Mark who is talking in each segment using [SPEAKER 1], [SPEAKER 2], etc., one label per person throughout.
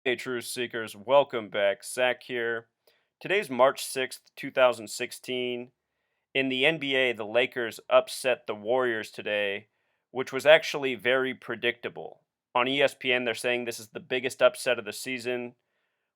[SPEAKER 1] Hey, Truth Seekers, welcome back. Zach here. Today's March 6th, 2016. In the NBA, the Lakers upset the Warriors today, which was actually very predictable. On ESPN, they're saying this is the biggest upset of the season,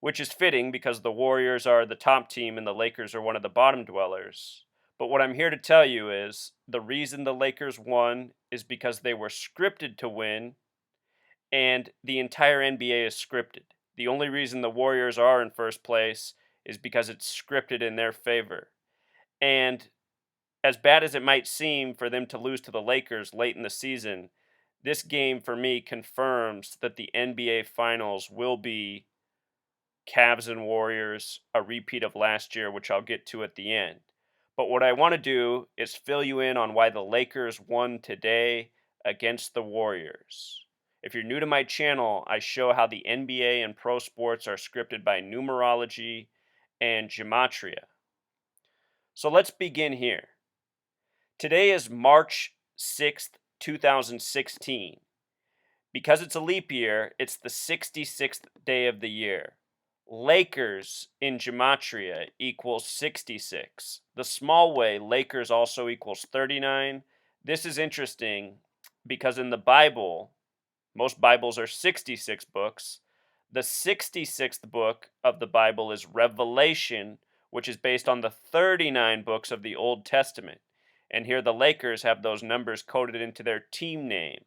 [SPEAKER 1] which is fitting because the Warriors are the top team and the Lakers are one of the bottom dwellers. But what I'm here to tell you is the reason the Lakers won is because they were scripted to win and the entire NBA is scripted. The only reason the Warriors are in first place is because it's scripted in their favor. And as bad as it might seem for them to lose to the Lakers late in the season, this game for me confirms that the NBA Finals will be Cavs and Warriors, a repeat of last year, which I'll get to at the end. But what I want to do is fill you in on why the Lakers won today against the Warriors. If you're new to my channel, I show how the NBA and pro sports are scripted by numerology and gematria. So let's begin here. Today is March 6th, 2016. Because it's a leap year, it's the 66th day of the year. Lakers in gematria equals 66. The small way, Lakers also equals 39. This is interesting because in the Bible, most Bibles are 66 books. The 66th book of the Bible is Revelation, which is based on the 39 books of the Old Testament. And here the Lakers have those numbers coded into their team name.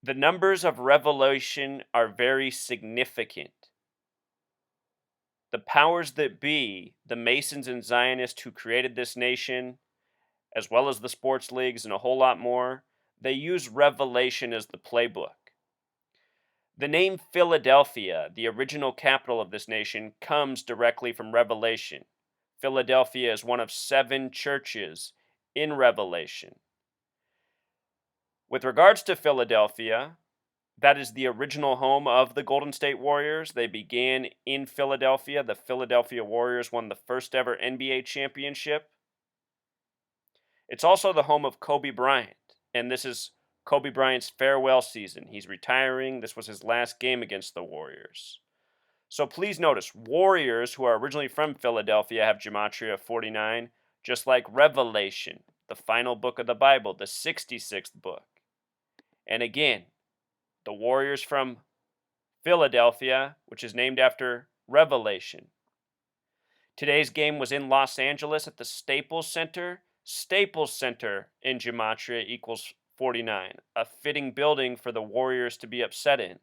[SPEAKER 1] The numbers of Revelation are very significant. The powers that be, the Masons and Zionists who created this nation, as well as the sports leagues and a whole lot more, they use Revelation as the playbook. The name Philadelphia, the original capital of this nation, comes directly from Revelation. Philadelphia is one of 7 churches in Revelation. With regards to Philadelphia, that is the original home of the Golden State Warriors. They began in Philadelphia. The Philadelphia Warriors won the first ever NBA championship. It's also the home of Kobe Bryant, and this is Kobe Bryant's farewell season. He's retiring. This was his last game against the Warriors. So please notice, Warriors, who are originally from Philadelphia, have gematria of 49, just like Revelation, the final book of the Bible, the 66th book. And again, the Warriors from Philadelphia, which is named after Revelation. Today's game was in Los Angeles at the Staples Center. Staples Center in gematria equals 49, a fitting building for the Warriors to be upset in.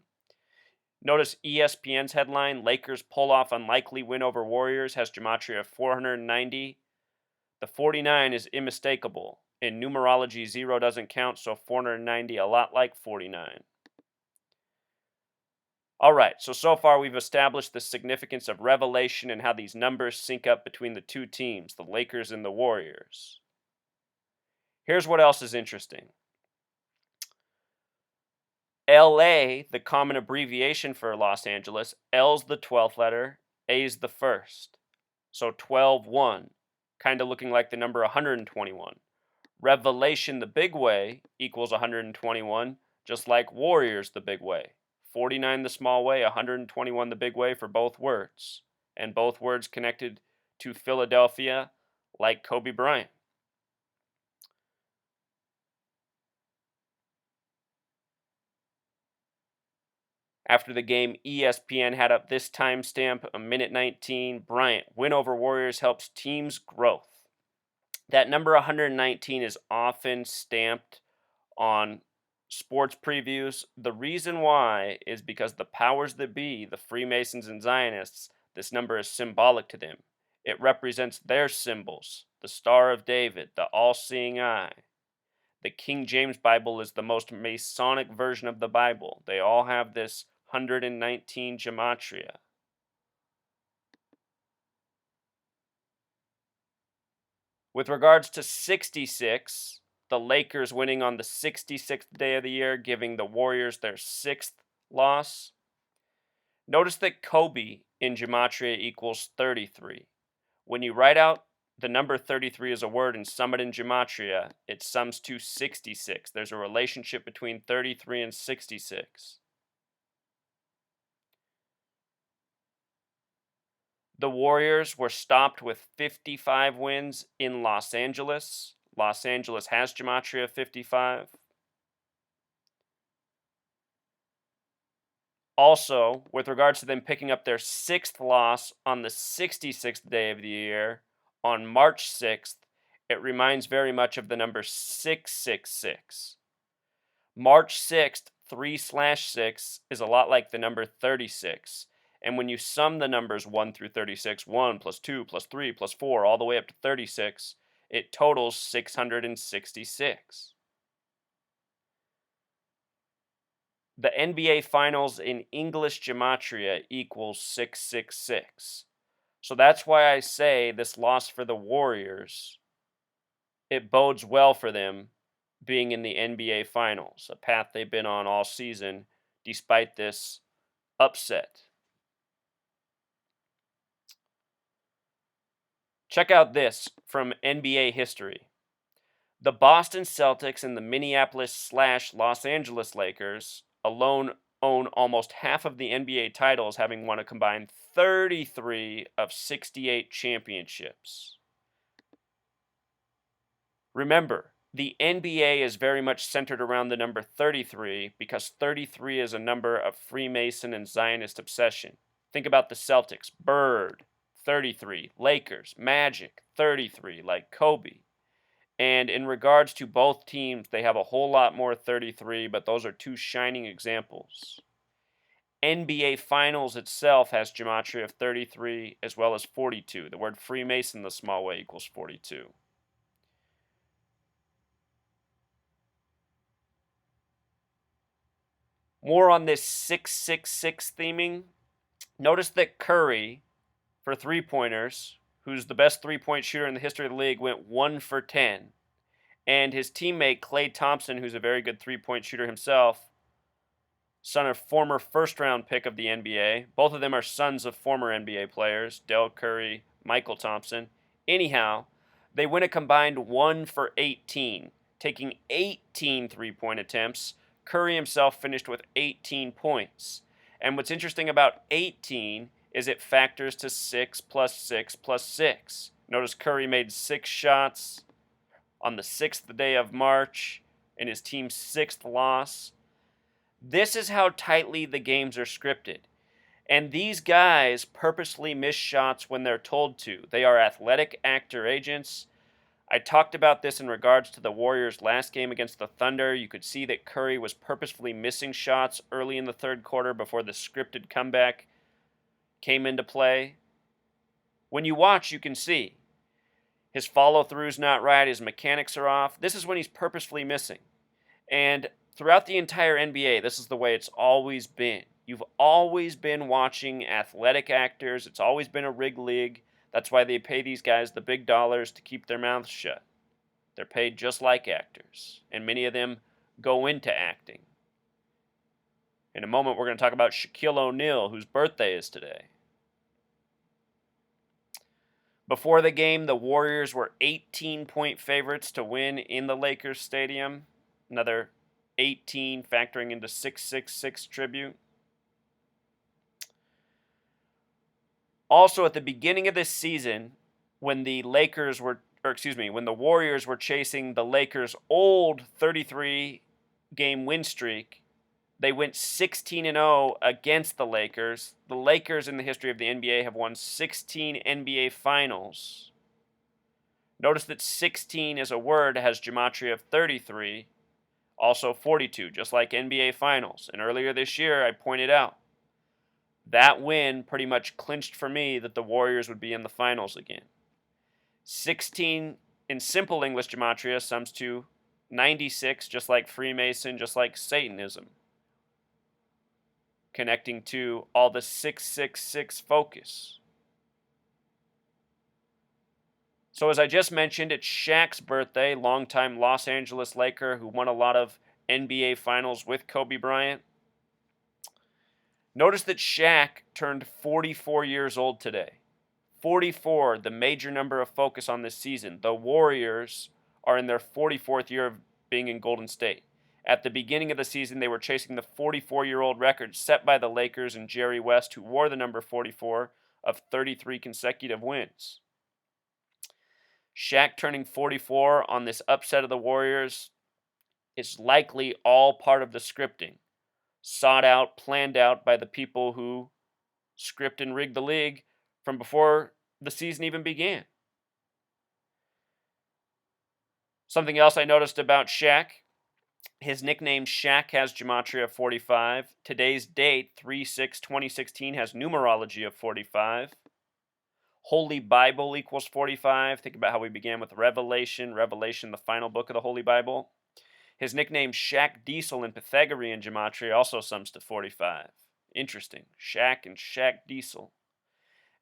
[SPEAKER 1] Notice ESPN's headline, Lakers pull off unlikely win over Warriors, has gematria of 490. The 49 is unmistakable. In numerology, 0 doesn't count, so 490, a lot like 49. All right, so far we've established the significance of Revelation and how these numbers sync up between the two teams, the Lakers and the Warriors. Here's what else is interesting. LA, the common abbreviation for Los Angeles, L's the 12th letter, A's the first. So 12-1, kind of looking like the number 121. Revelation the big way equals 121, just like Warriors the big way. 49 the small way, 121 the big way for both words. And both words connected to Philadelphia like Kobe Bryant. After the game, ESPN had up this timestamp, a minute 19. Bryant, win over Warriors helps team's growth. That number 119 is often stamped on sports previews. The reason why is because the powers that be, the Freemasons and Zionists, this number is symbolic to them. It represents their symbols, the Star of David, the all-seeing eye. The King James Bible is the most Masonic version of the Bible. They all have this 119 gematria. With regards to 66, the Lakers winning on the 66th day of the year, giving the Warriors their 6th loss. Notice that Kobe in gematria equals 33. When you write out the number 33 as a word and sum it in gematria, it sums to 66. There's a relationship between 33 and 66. The Warriors were stopped with 55 wins in Los Angeles. Los Angeles has gematria 55. Also, with regards to them picking up their 6th loss on the 66th day of the year, on March 6th, it reminds very much of the number 666. March 6th, 3/6 is a lot like the number 36. And when you sum the numbers 1 through 36, 1 plus 2 plus 3 plus 4, all the way up to 36, it totals 666. The NBA Finals in English gematria equals 666. So that's why I say this loss for the Warriors, it bodes well for them being in the NBA Finals, a path they've been on all season despite this upset. Check out this from NBA history. The Boston Celtics and the Minneapolis/Los Angeles Lakers alone own almost half of the NBA titles, having won a combined 33 of 68 championships. Remember, the NBA is very much centered around the number 33 because 33 is a number of Freemason and Zionist obsession. Think about the Celtics, Bird, 33, Lakers, Magic, 33, like Kobe. And in regards to both teams, they have a whole lot more 33, but those are two shining examples. NBA Finals itself has gematria of 33 as well as 42. The word Freemason the small way equals 42. More on this 666 theming. Notice that Curry, for three-pointers, who's the best three-point shooter in the history of the league, went 1 for 10. And his teammate, Klay Thompson, who's a very good three-point shooter himself, son of former first-round pick of the NBA. Both of them are sons of former NBA players, Del Curry, Michael Thompson. Anyhow, they win a combined 1 for 18, taking 18 three-point attempts. Curry himself finished with 18 points. And what's interesting about 18 is it factors to 6 plus 6 plus 6. Notice Curry made 6 shots on the 6th day of March in his team's 6th loss. This is how tightly the games are scripted. And these guys purposely miss shots when they're told to. They are athletic actor agents. I talked about this in regards to the Warriors' last game against the Thunder. You could see that Curry was purposefully missing shots early in the third quarter before the scripted comeback came into play. When you watch, you can see his follow-through's not right, his mechanics are off. This is when he's purposefully missing. And throughout the entire NBA, this is the way it's always been. You've always been watching athletic actors. It's always been a rigged league. That's why they pay these guys the big dollars to keep their mouths shut. They're paid just like actors, and many of them go into acting. In a moment, we're going to talk about Shaquille O'Neal, whose birthday is today. Before the game, the Warriors were 18-point favorites to win in the Lakers Stadium. Another 18 factoring into 666 tribute. Also, at the beginning of this season, when the Warriors were chasing the Lakers' old 33-game win streak, they went 16-0 against the Lakers. The Lakers in the history of the NBA have won 16 NBA Finals. Notice that 16 as a word has gematria of 33, also 42, just like NBA Finals. And earlier this year, I pointed out that win pretty much clinched for me that the Warriors would be in the finals again. 16 in simple English gematria sums to 96, just like Freemason, just like Satanism, connecting to all the 666 focus. So as I just mentioned, it's Shaq's birthday, longtime Los Angeles Laker who won a lot of NBA Finals with Kobe Bryant. Notice that Shaq turned 44 years old today. 44, the major number of focus on this season. The Warriors are in their 44th year of being in Golden State. At the beginning of the season, they were chasing the 44-year-old record set by the Lakers and Jerry West, who wore the number 44, of 33 consecutive wins. Shaq turning 44 on this upset of the Warriors is likely all part of the scripting, sought out, planned out by the people who script and rig the league from before the season even began. Something else I noticed about Shaq, his nickname Shaq has gematria of 45. Today's date, 3/6/2016, has numerology of 45. Holy Bible equals 45. Think about how we began with Revelation, the final book of the Holy Bible. His nickname Shaq Diesel in Pythagorean gematria also sums to 45. Interesting. Shaq and Shaq Diesel.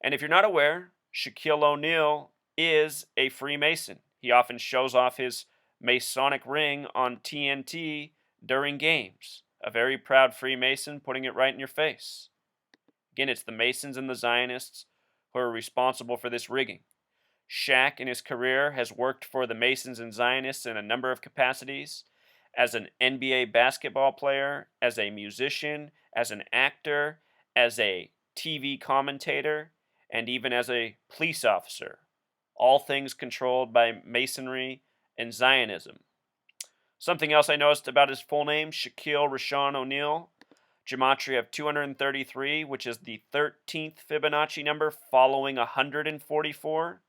[SPEAKER 1] And if you're not aware, Shaquille O'Neal is a Freemason. He often shows off his Masonic ring on TNT during games. A very proud Freemason, putting it right in your face. Again, it's the Masons and the Zionists who are responsible for this rigging. Shaq, in his career, has worked for the Masons and Zionists in a number of capacities: as an NBA basketball player, as a musician, as an actor, as a TV commentator, and even as a police officer. All things controlled by Masonry and Zionism. Something else I noticed about his full name, Shaquille Rashawn O'Neal, gematria of 233, which is the 13th Fibonacci number following 144.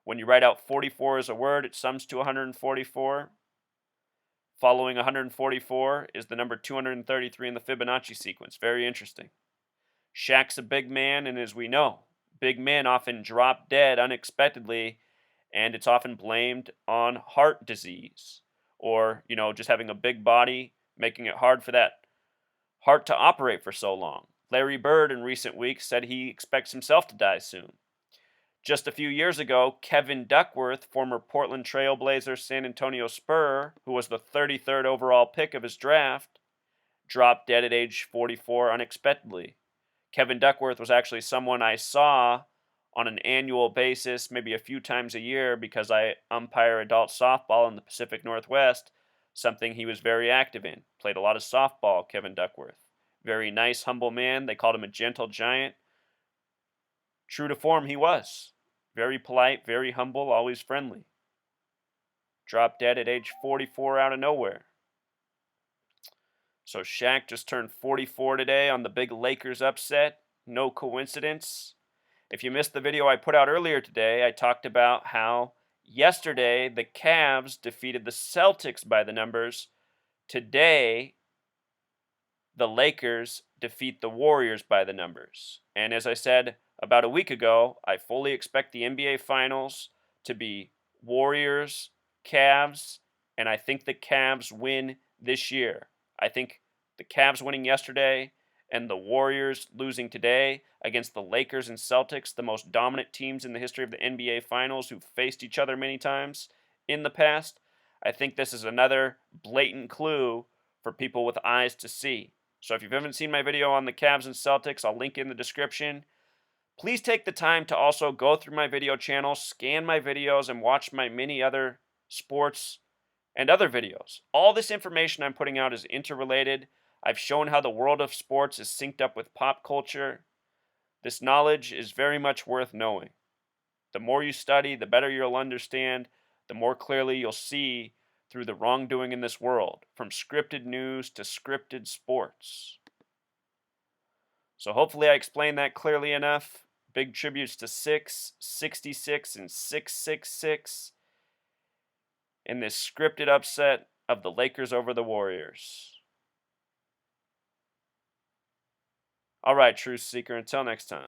[SPEAKER 1] When you write out 44 as a word, it sums to 144. Following 144 is the number 233 in the Fibonacci sequence. Very interesting. Shaq's a big man, and as we know, big men often drop dead unexpectedly, and it's often blamed on heart disease or, just having a big body, making it hard for that heart to operate for so long. Larry Bird in recent weeks said he expects himself to die soon. Just a few years ago, Kevin Duckworth, former Portland Trail Blazer San Antonio Spur, who was the 33rd overall pick of his draft, dropped dead at age 44 unexpectedly. Kevin Duckworth was actually someone I saw on an annual basis, maybe a few times a year, because I umpire adult softball in the Pacific Northwest, something he was very active in. Played a lot of softball, Kevin Duckworth. Very nice, humble man. They called him a gentle giant. True to form, he was. Very polite, very humble, always friendly. Dropped dead at age 44 out of nowhere. So Shaq just turned 44 today on the big Lakers upset. No coincidence. If you missed the video I put out earlier today, I talked about how yesterday the Cavs defeated the Celtics by the numbers. Today, the Lakers defeat the Warriors by the numbers. And as I said about a week ago, I fully expect the NBA Finals to be Warriors, Cavs, and I think the Cavs win this year. I think the Cavs winning yesterday and the Warriors losing today against the Lakers and Celtics, the most dominant teams in the history of the NBA Finals who've faced each other many times in the past, I think this is another blatant clue for people with eyes to see. So if you haven't seen my video on the Cavs and Celtics, I'll link in the description. Please take the time to also go through my video channel, scan my videos, and watch my many other sports and other videos. All this information I'm putting out is interrelated. I've shown how the world of sports is synced up with pop culture. This knowledge is very much worth knowing. The more you study, the better you'll understand, the more clearly you'll see through the wrongdoing in this world, from scripted news to scripted sports. So hopefully I explained that clearly enough. Big tributes to 6, 66, and 666 in this scripted upset of the Lakers over the Warriors. All right, Truth Seeker, until next time.